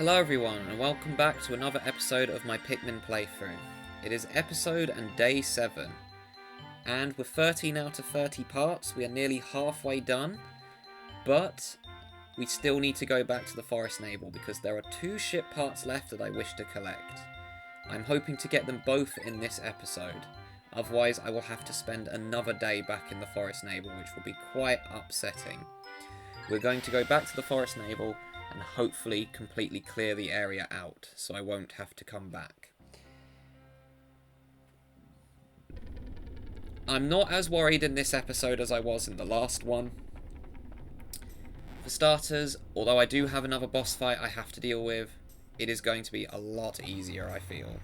Hello everyone, and welcome back to another episode of my Pikmin playthrough. It is episode and day 7, and with 13 out of 30 parts, we are nearly halfway done, but we still need to go back to the Forest Navel because there are 2 ship parts left that I wish to collect. I'm hoping to get them both in this episode, otherwise I will have to spend another day back in the Forest Navel, which will be quite upsetting. We're going to go back to the Forest Navel and hopefully completely clear the area out, so I won't have to come back. I'm not as worried in this episode as I was in the last one. For starters, although I do have another boss fight I have to deal with, it is going to be a lot easier, I feel.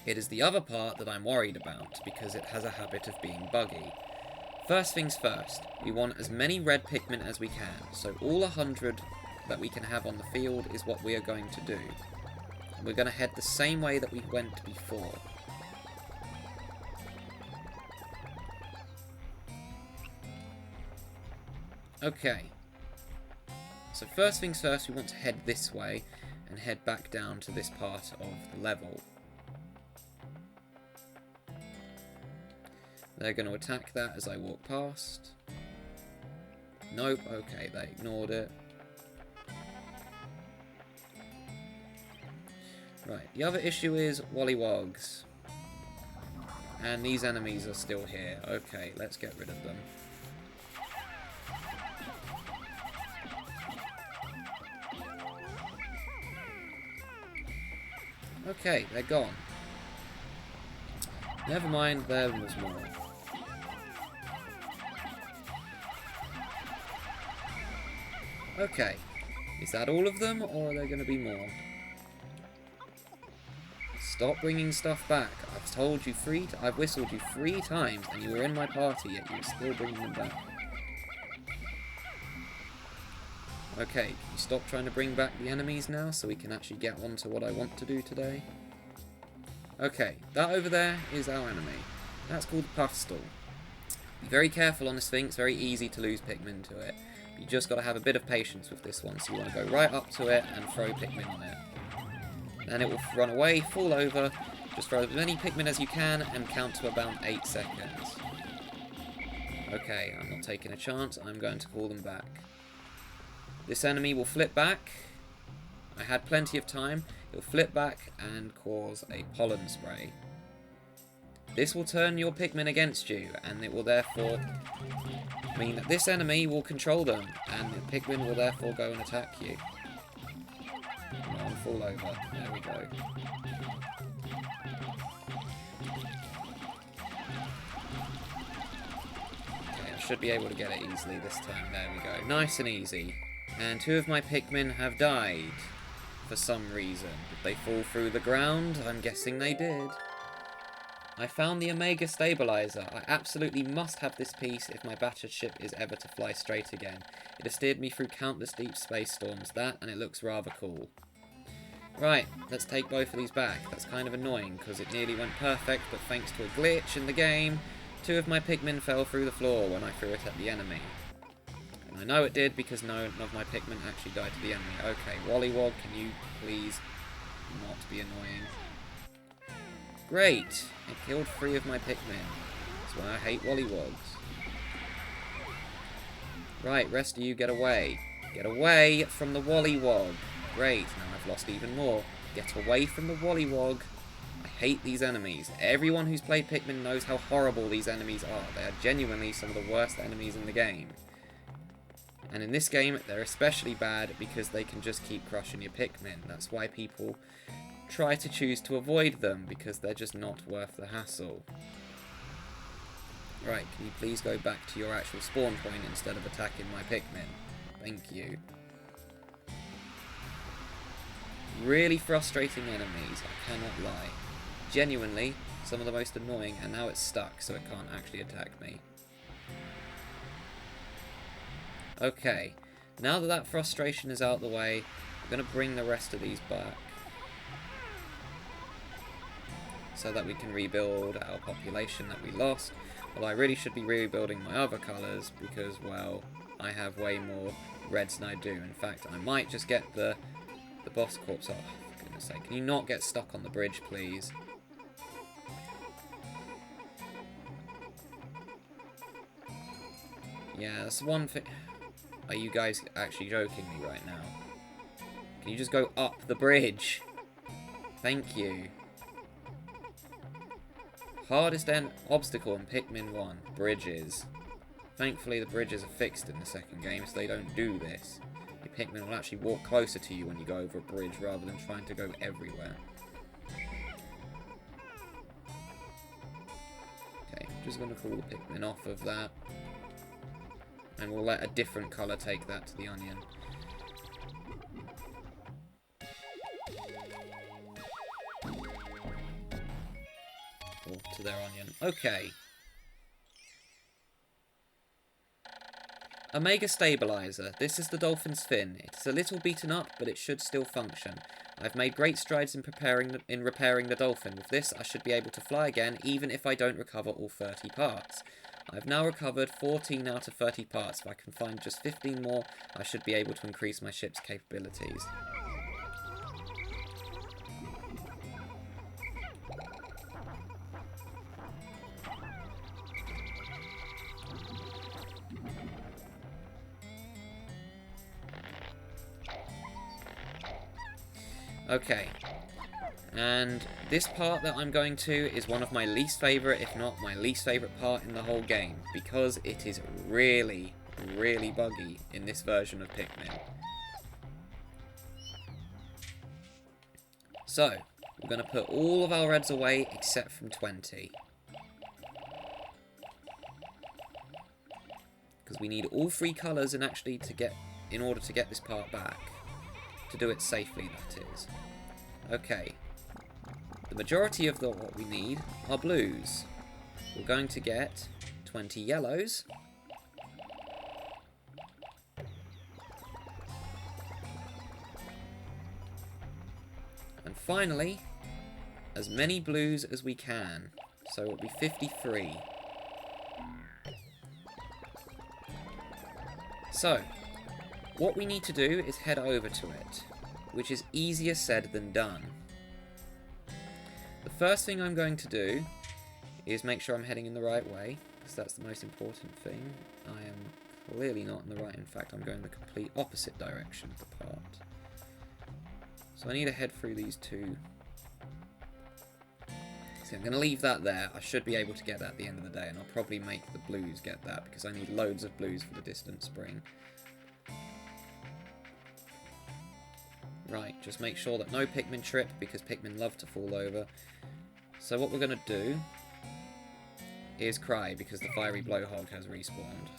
It is the other part that I'm worried about, because it has a habit of being buggy. First things first, we want as many red Pikmin as we can, so all 100 that we can have on the field is what we are going to do. We're going to head the same way that we went before. Okay, so first things first, we want to head this way and head back down to this part of the level. They're going to attack that as I walk past. Nope, okay, they ignored it. Right, the other issue is Wollywogs. And these enemies are still here. Okay, let's get rid of them. Okay, they're gone. Never mind, there was more. Okay, is that all of them, or are there going to be more? Stop bringing stuff back. I've told you I've whistled you 3 times, and you were in my party, yet you were still bringing them back. Okay, can you stop trying to bring back the enemies now, so we can actually get on to what I want to do today? Okay, that over there is our enemy. That's called Puffstall. Be very careful on this thing, it's very easy to lose Pikmin to it. You just got to have a bit of patience with this one, so you want to go right up to it and throw Pikmin on it. Then it will run away, fall over, just throw as many Pikmin as you can and count to about 8 seconds. Okay, I'm not taking a chance, I'm going to call them back. This enemy will flip back. I had plenty of time. It'll flip back and cause a pollen spray. This will turn your Pikmin against you, and it will therefore mean that this enemy will control them, and the Pikmin will therefore go and attack you. Come on, fall over. There we go. Okay, I should be able to get it easily this time. There we go. Nice and easy. And 2 of my Pikmin have died. For some reason. Did they fall through the ground? I'm guessing they did. I found the Omega Stabilizer. I absolutely must have this piece if my battered ship is ever to fly straight again. It has steered me through countless deep space storms, and it looks rather cool. Right, let's take both of these back. That's kind of annoying because it nearly went perfect, but thanks to a glitch in the game, 2 of my Pikmin fell through the floor when I threw it at the enemy. I know it did because none of my Pikmin actually died to the enemy. Okay, Wollywog, can you please not be annoying? Great! It killed 3 of my Pikmin. That's why I hate Wollywogs. Right, rest of you get away. Get away from the Wollywog. Great, now I've lost even more. Get away from the Wollywog. I hate these enemies. Everyone who's played Pikmin knows how horrible these enemies are. They are genuinely some of the worst enemies in the game. And in this game, they're especially bad because they can just keep crushing your Pikmin. That's why people try to choose to avoid them, because they're just not worth the hassle. Right, can you please go back to your actual spawn point instead of attacking my Pikmin? Thank you. Really frustrating enemies, I cannot lie. Genuinely, some of the most annoying, and now it's stuck, so it can't actually attack me. Okay, now that that frustration is out of the way, I'm going to bring the rest of these back. So that we can rebuild our population that we lost. Well, I really should be rebuilding my other colours because, well, I have way more reds than I do. In fact, I might just get the the boss corpse. Oh, for goodness sake. Can you not get stuck on the bridge, please? Yeah, that's one thing. Are you guys actually joking me right now? Can you just go up the bridge? Thank you. Hardest obstacle in Pikmin 1. Bridges. Thankfully the bridges are fixed in the second game, so they don't do this. Your Pikmin will actually walk closer to you when you go over a bridge rather than trying to go everywhere. Okay, just going to call the Pikmin off of that. And we'll let a different colour take that to the onion. Or to their onion. Okay. Omega Stabilizer. This is the dolphin's fin. It is a little beaten up, but it should still function. I've made great strides in repairing the dolphin. With this, I should be able to fly again, even if I don't recover all 30 parts. I've now recovered 14 out of 30 parts. If I can find just 15 more, I should be able to increase my ship's capabilities. Okay, and this part that I'm going to is one of my least favourite, if not my least favourite part in the whole game, because it is really, really buggy in this version of Pikmin. So, we're going to put all of our reds away except from 20. Because we need all 3 colours in order to get this part back. To do it safely, that is. Okay. The majority of what we need are blues. We're going to get 20 yellows. And finally, as many blues as we can. So it'll be 53. So, what we need to do is head over to it, which is easier said than done. The first thing I'm going to do is make sure I'm heading in the right way, because that's the most important thing. I am clearly not in the right, in fact I'm going the complete opposite direction of the part. So I need to head through these 2. So I'm going to leave that there. I should be able to get that at the end of the day, and I'll probably make the blues get that, because I need loads of blues for the distant spring. Right, just make sure that no Pikmin trip, because Pikmin love to fall over. So what we're going to do is cry, because the fiery blowhog has respawned.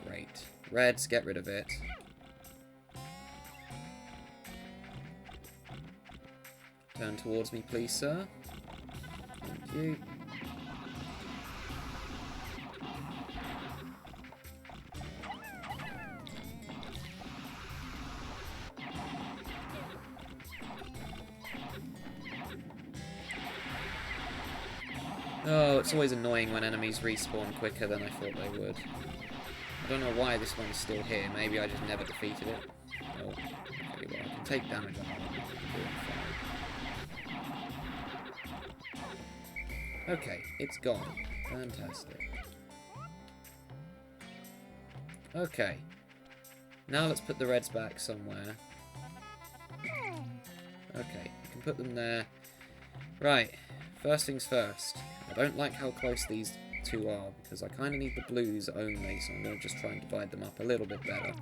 Great. Reds, get rid of it. Turn towards me, please, sir. Thank you. Oh, it's always annoying when enemies respawn quicker than I thought they would. I don't know why this one's still here. Maybe I just never defeated it. Oh, okay, well, I can take damage on it. Okay, it's gone. Fantastic. Okay. Now let's put the reds back somewhere. Okay, you can put them there. Right, first things first. I don't like how close these 2 are, because I kind of need the blues only, so I'm going to just try and divide them up a little bit better.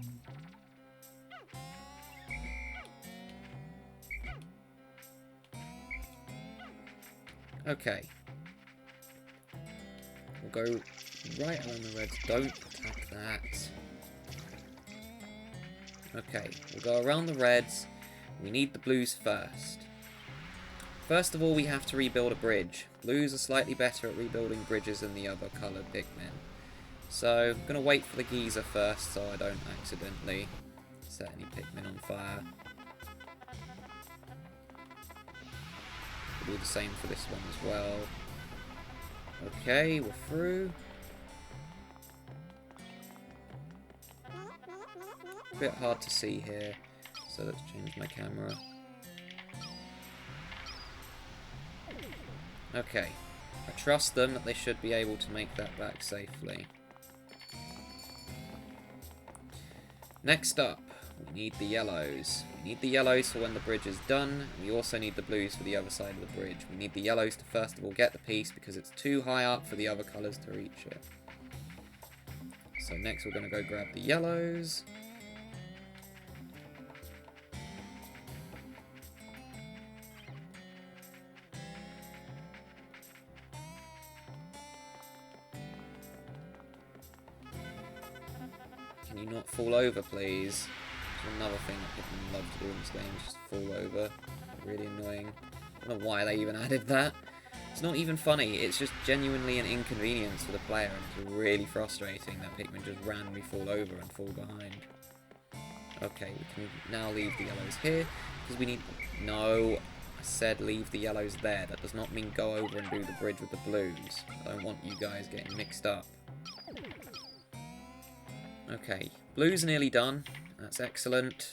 Okay. We'll go right around the reds. Don't attack that. Okay, we'll go around the reds. We need the blues first. First of all, we have to rebuild a bridge. Blues are slightly better at rebuilding bridges than the other coloured Pikmin. So, I'm going to wait for the geyser first so I don't accidentally set any Pikmin on fire. We'll do the same for this one as well. Okay, we're through. A bit hard to see here, so let's change my camera. Okay. I trust them that they should be able to make that back safely. Next up, we need the yellows. We need the yellows for when the bridge is done. And we also need the blues for the other side of the bridge. We need the yellows to first of all get the piece because it's too high up for the other colours to reach it. So next we're going to go grab the yellows. Can you not fall over, please? That's another thing that Pikmin love to do in this game, is just fall over. Really annoying. I don't know why they even added that. It's not even funny, it's just genuinely an inconvenience for the player, and it's really frustrating that Pikmin just randomly fall over and fall behind. Okay, we can now leave the yellows here, because we need... No, I said leave the yellows there. That does not mean go over and do the bridge with the blues. I don't want you guys getting mixed up. Okay, blue's nearly done. That's excellent.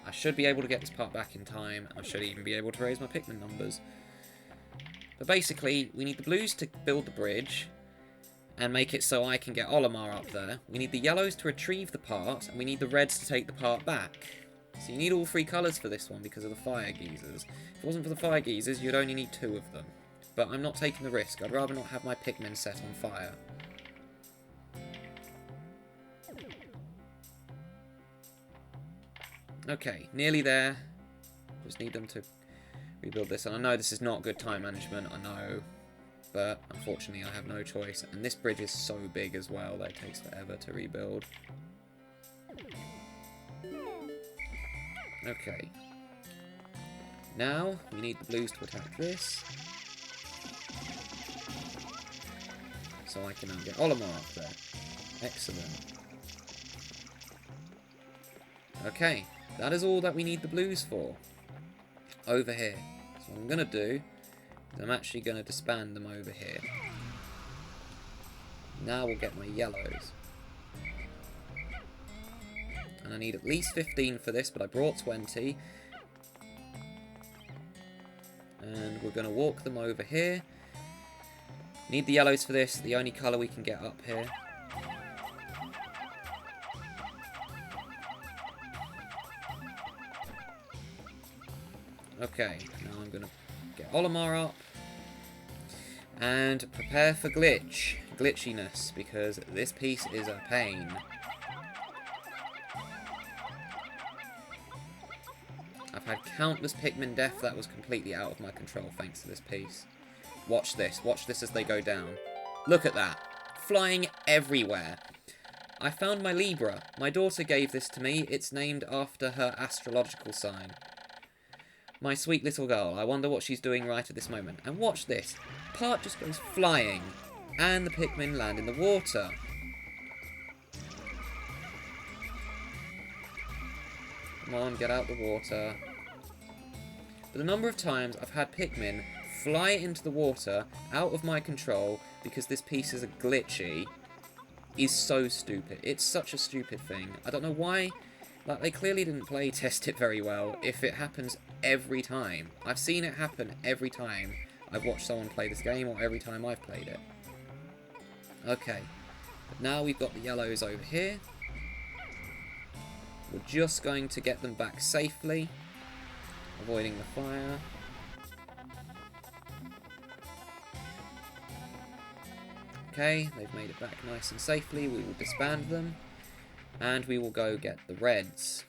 I should be able to get this part back in time, and I should even be able to raise my Pikmin numbers. But basically, we need the blues to build the bridge and make it so I can get Olimar up there. We need the yellows to retrieve the part, and we need the reds to take the part back. So you need all three colours for this one because of the fire geezers. If it wasn't for the fire geezers, you'd only need 2 of them. But I'm not taking the risk. I'd rather not have my Pikmin set on fire. Okay, nearly there. Just need them to rebuild this. And I know this is not good time management, I know. But unfortunately I have no choice. And this bridge is so big as well that it takes forever to rebuild. Okay. Now, we need the blues to attack this. So I can now get Olimar up there. Excellent. Okay, that is all that we need the blues for. Over here. So what I'm going to do is I'm actually going to disband them over here. Now we'll get my yellows. And I need at least 15 for this, but I brought 20. And we're going to walk them over here. Need the yellows for this, the only colour we can get up here. Okay, now I'm going to get Olimar up. And prepare for glitchiness, because this piece is a pain. I've had countless Pikmin death that was completely out of my control thanks to this piece. Watch this as they go down. Look at that, flying everywhere. I found my Libra. My daughter gave this to me. It's named after her astrological sign. My sweet little girl. I wonder what she's doing right at this moment. And watch this. Part just goes flying. And the Pikmin land in the water. Come on, get out the water. But the number of times I've had Pikmin fly into the water out of my control because this piece is a glitchy is so stupid. It's such a stupid thing. I don't know why. Like, they clearly didn't play test it very well if it happens every time. I've seen it happen every time I've watched someone play this game or every time I've played it. Okay. But now we've got the yellows over here. We're just going to get them back safely, avoiding the fire. Okay, they've made it back nice and safely. We will disband them. And we will go get the reds.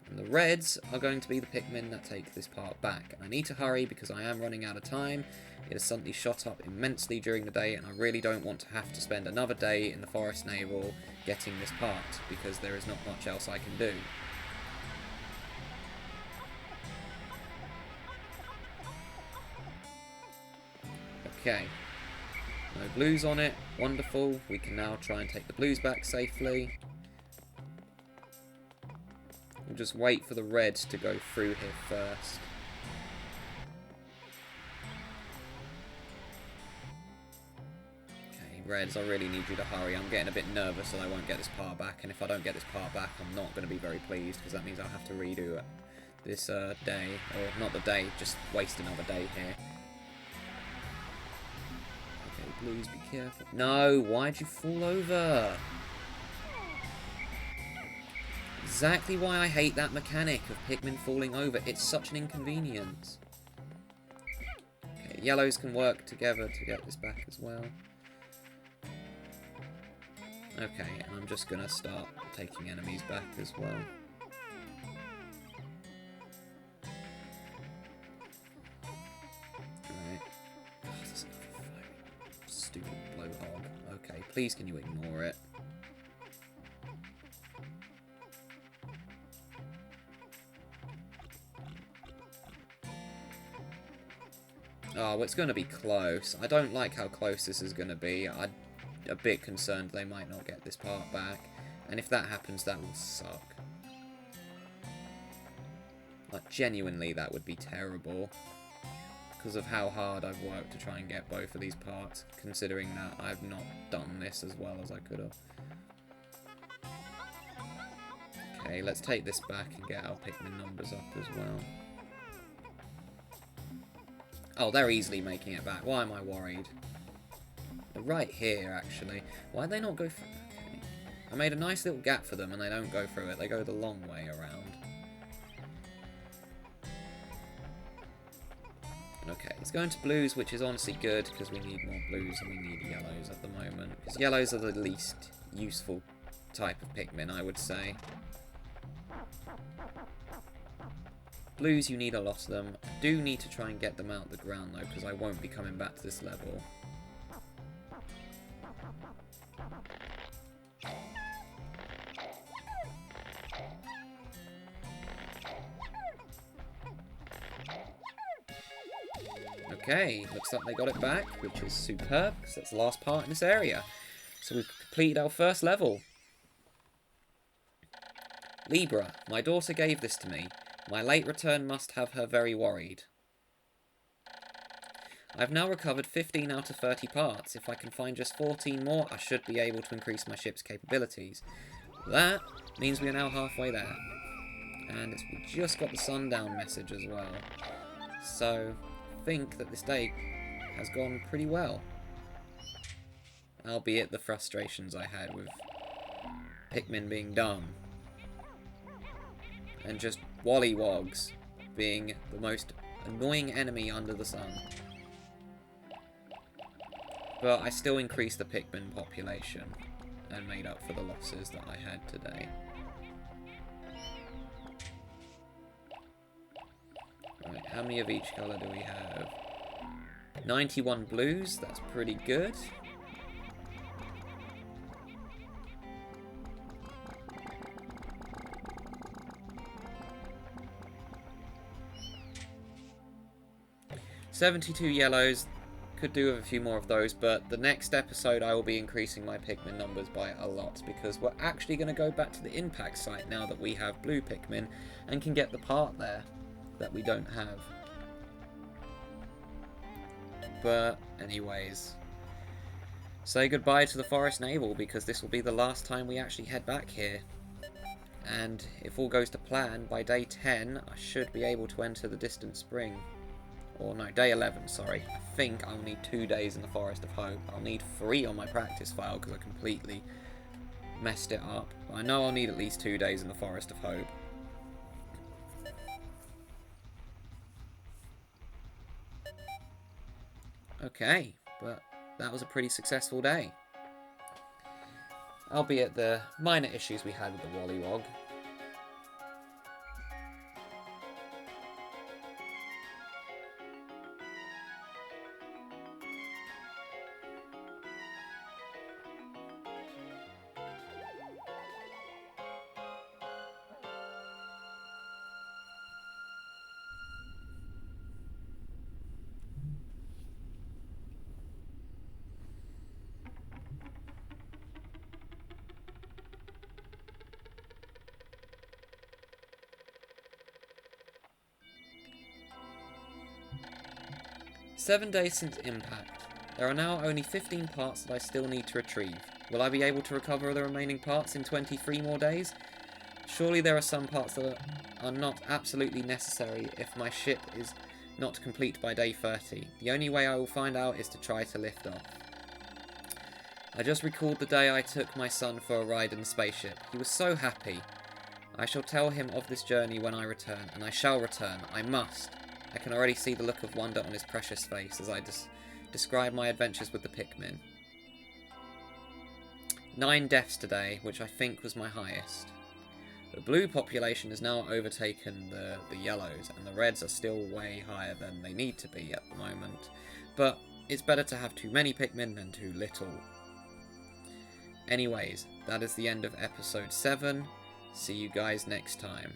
And the reds are going to be the Pikmin that take this part back. I need to hurry because I am running out of time. It has suddenly shot up immensely during the day, and I really don't want to have to spend another day in the Forest Navel getting this part, because there is not much else I can do. Okay. No blues on it. Wonderful. We can now try and take the blues back safely. We'll just wait for the reds to go through here first. Okay, reds, I really need you to hurry. I'm getting a bit nervous that I won't get this part back, and if I don't get this part back, I'm not going to be very pleased, because that means I'll have to redo this day. Or not the day, just waste another day here. Okay, blues, be careful. No, why'd you fall over? Exactly why I hate that mechanic of Pikmin falling over. It's such an inconvenience. Okay, yellows can work together to get this back as well. Okay, and I'm just gonna start taking enemies back as well. Alright. Oh, this is stupid blowhog. Okay, please can you ignore it? Oh, it's going to be close. I don't like how close this is going to be. I'm a bit concerned they might not get this part back. And if that happens, that will suck. Like, genuinely, that would be terrible. Because of how hard I've worked to try and get both of these parts. Considering that I've not done this as well as I could have. Okay, let's take this back and get our Pikmin numbers up as well. Oh, they're easily making it back. Why am I worried? They're right here, actually. Why'd they not go through? Okay. I made a nice little gap for them, and they don't go through it. They go the long way around. Okay, it's going to blues, which is honestly good, because we need more blues than we need yellows at the moment. Because yellows are the least useful type of Pikmin, I would say. Blues, you need a lot of them. I do need to try and get them out the ground, though, because I won't be coming back to this level. Okay, looks like they got it back, which is superb, because that's the last part in this area. So we've completed our first level. Libra, my daughter gave this to me. My late return must have her very worried. I've now recovered 15 out of 30 parts. If I can find just 14 more, I should be able to increase my ship's capabilities. That means we are now halfway there. And we just got the sundown message as well. So, I think that this day has gone pretty well. Albeit the frustrations I had with Pikmin being dumb. And just Wollywogs being the most annoying enemy under the sun. But I still increased the Pikmin population and made up for the losses that I had today. Right, how many of each colour do we have? 91 blues, that's pretty good. $72 yellows, could do with a few more of those, but the next episode I will be increasing my Pikmin numbers by a lot, because we're actually going to go back to the impact site now that we have blue Pikmin, and can get the part there that we don't have. But anyways, say goodbye to the Forest Navel, because this will be the last time we actually head back here. And if all goes to plan, by day 10 I should be able to enter the Distant Spring. Or no, day 11, sorry. I think I'll need 2 days in the Forest of Hope. I'll need 3 on my practice file because I completely messed it up. But I know I'll need at least 2 days in the Forest of Hope. Okay, but that was a pretty successful day. Albeit the minor issues we had with the Wollywog. "7 days since impact. There are now only 15 parts that I still need to retrieve. Will I be able to recover the remaining parts in 23 more days? Surely there are some parts that are not absolutely necessary if my ship is not complete by day 30. The only way I will find out is to try to lift off. I just recalled the day I took my son for a ride in the spaceship. He was so happy. I shall tell him of this journey when I return, and I shall return. I must. I can already see the look of wonder on his precious face as I describe my adventures with the Pikmin. 9 deaths today, which I think was my highest. The blue population has now overtaken the yellows, and the reds are still way higher than they need to be at the moment. But it's better to have too many Pikmin than too little. Anyways, that is the end of episode 7. See you guys next time.